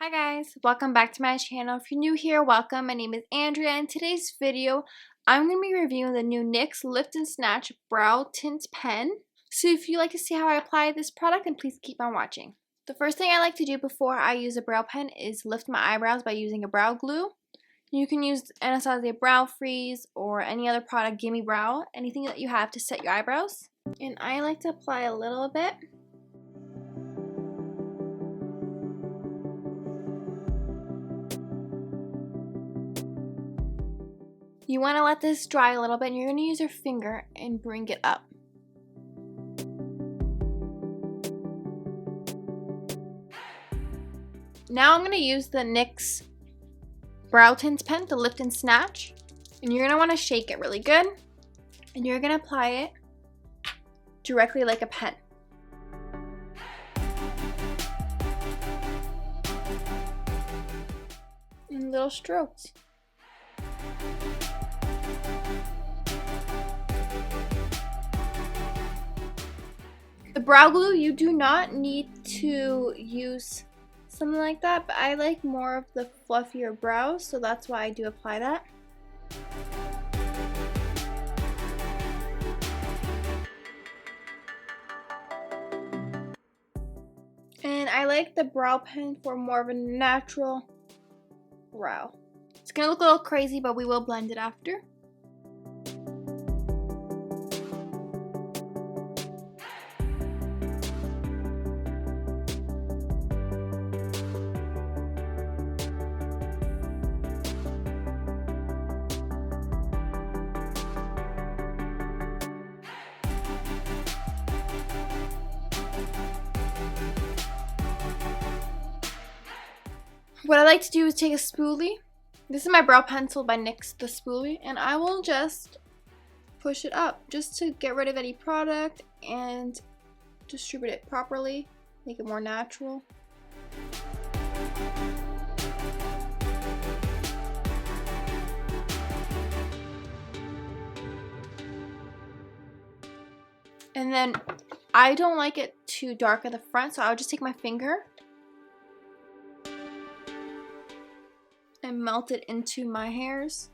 Hi guys, welcome back to my channel. If you're new here, welcome. My name is Andrea. In today's video, I'm going to be reviewing the new NYX Lift and Snatch Brow Tint Pen. So if you like to see how I apply this product, then please keep on watching. The first thing I like to do before I use a brow pen is lift my eyebrows by using a brow glue. You can use Anastasia Brow Freeze or any other product, Gimme Brow, anything that you have to set your eyebrows. And I like to apply a little bit. You want to let this dry a little bit, and you're going to use your finger and bring it up. Now I'm going to use the NYX Brow Tint Pen, the Lift and Snatch, and you're going to want to shake it really good, and you're going to apply it directly like a pen. In little strokes. The brow glue, you do not need to use something like that, but I like more of the fluffier brows, so that's why I do apply that. And I like the brow pen for more of a natural brow. It's gonna look a little crazy, but we will blend it after. What I like to do is take a spoolie. This is my brow pencil by NYX, the spoolie, and I will just push it up just to get rid of any product and distribute it properly, make it more natural. And then I don't like it too dark at the front, so I'll just take my finger and melt it into my hairs.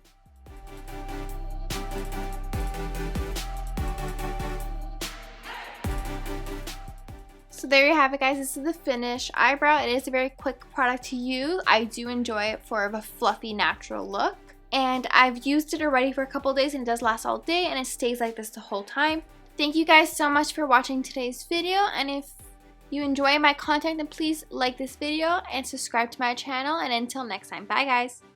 So there you have it, guys. This is the finished eyebrow. It is a very quick product to use. I do enjoy it for a fluffy, natural look. And I've used it already for a couple days, and it does last all day, and it stays like this the whole time. Thank you guys so much for watching today's video, and if you enjoy my content, then please like this video and subscribe to my channel. And until next time, bye guys.